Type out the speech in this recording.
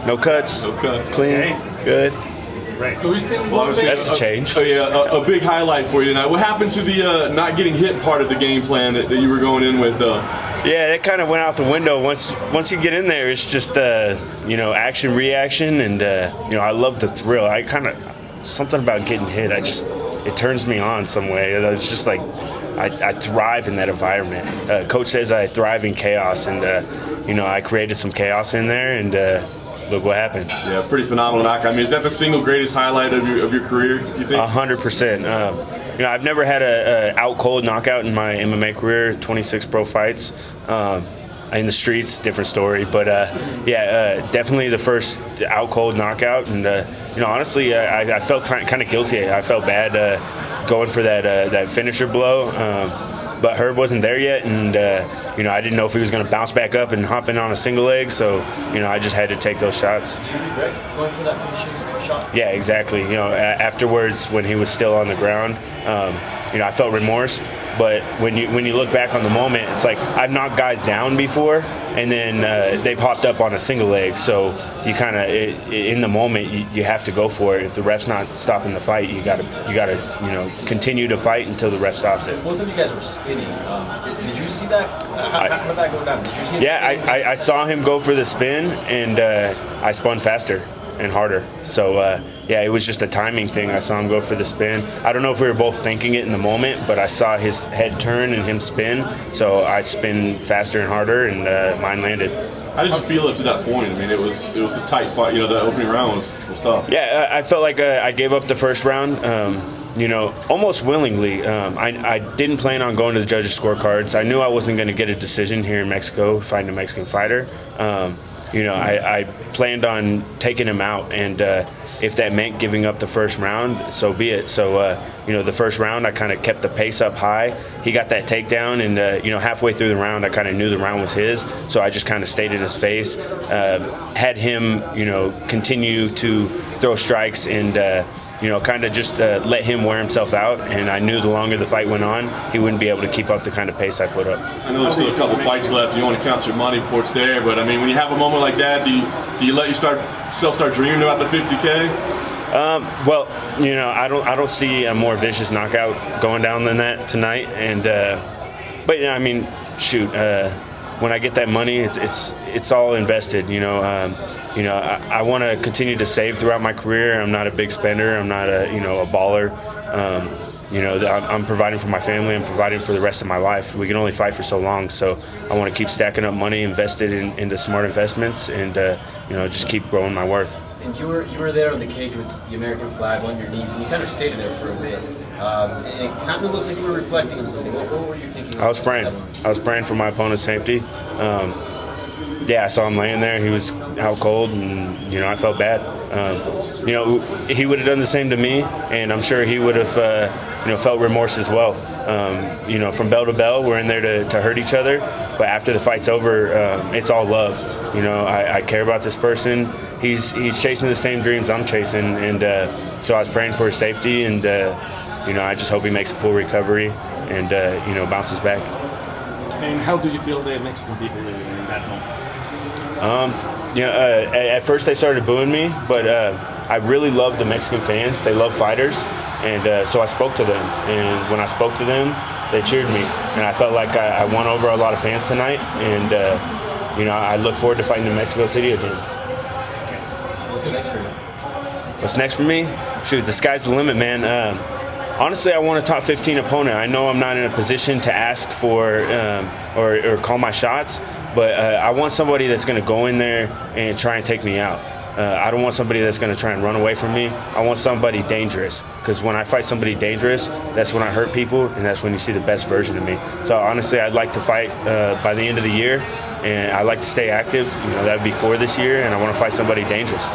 No cuts. No cuts. Clean. Okay. Good. Right. That's a change. Oh yeah, a big highlight for you tonight. What happened to the not getting hit part of the game plan that you were going in with? Yeah, it kind of went out the window. Once you get in there, it's just action reaction, and I love the thrill. I kind of something about getting hit. It turns me on some way. It's just like I thrive in that environment. Coach says I thrive in chaos, and I created some chaos in there, and look what happened. Yeah, pretty phenomenal knockout. I mean, is that the single greatest highlight of your career, you think? 100%. I've never had a out cold knockout in my MMA career. 26 pro fights. In the streets, different story. But definitely the first out cold knockout. And honestly, I felt kind of guilty. I felt bad going for that finisher blow. But Herb wasn't there yet, and I didn't know if he was going to bounce back up and hop in on a single leg. So I just had to take those shots. Did you regret going for that finishing shot? Yeah, exactly. Afterwards, when he was still on the ground, I felt remorse. But when you look back on the moment, it's like I've knocked guys down before, and then they've hopped up on a single leg. So you kind of in the moment you have to go for it. If the ref's not stopping the fight, you gotta continue to fight until the ref stops it. Both of you guys were spinning. Did you see that? How did that go down? Did you see him? Yeah, I saw him go for the spin, and I spun faster and harder. So it was just a timing thing. I saw him go for the spin. I don't know if we were both thinking it in the moment, but I saw his head turn and him spin. So I spin faster and harder, and mine landed. How did you feel up to that point? I mean, it was a tight fight. The opening round was tough. Yeah, I felt like I gave up the first round. Almost willingly. I didn't plan on going to the judges' scorecards. I knew I wasn't going to get a decision here in Mexico fighting a Mexican fighter. I planned on taking him out, and if that meant giving up the first round, so be it. So, the first round, I kind of kept the pace up high. He got that takedown, and, halfway through the round, I kind of knew the round was his, so I just kind of stayed in his face, had him, continue to throw strikes and, kind of just let him wear himself out. And I knew the longer the fight went on, he wouldn't be able to keep up the kind of pace I put up. I know there's still a couple fights left. You want to count your money before it's there. But, I mean, when you have a moment like that, do you let yourself start dreaming about the 50K? I don't see a more vicious knockout going down than that tonight. And when I get that money, it's all invested. I want to continue to save throughout my career. I'm not a big spender. I'm not a baller. I'm providing for my family. I'm providing for the rest of my life. We can only fight for so long, so I want to keep stacking up money, invested into smart investments, and just keep growing my worth. And you were there on the cage with the American flag on your knees, and you kind of stayed there for a bit. And it kind of looks like you were reflecting on something. What were you thinking? I was praying. I was praying for my opponent's safety. I saw him laying there. He was out cold, and I felt bad. He would have done the same to me, and I'm sure he would have felt remorse as well. From bell to bell, we're in there to hurt each other, but after the fight's over, it's all love. I care about this person. He's chasing the same dreams I'm chasing, and so I was praying for his safety, and I just hope he makes a full recovery and bounces back. And how do you feel the Mexican people in that moment? At first they started booing me, but I really love the Mexican fans. They love fighters, and so I spoke to them. And when I spoke to them, they cheered me, and I felt like I won over a lot of fans tonight. And I look forward to fighting in Mexico City again. What's next for you? What's next for me? Shoot, the sky's the limit, man. Honestly, I want a top 15 opponent. I know I'm not in a position to ask for or call my shots, but I want somebody that's going to go in there and try and take me out. I don't want somebody that's going to try and run away from me. I want somebody dangerous, because when I fight somebody dangerous, that's when I hurt people, and that's when you see the best version of me. So honestly, I'd like to fight by the end of the year, and I'd like to stay active. That would be for this year, and I want to fight somebody dangerous.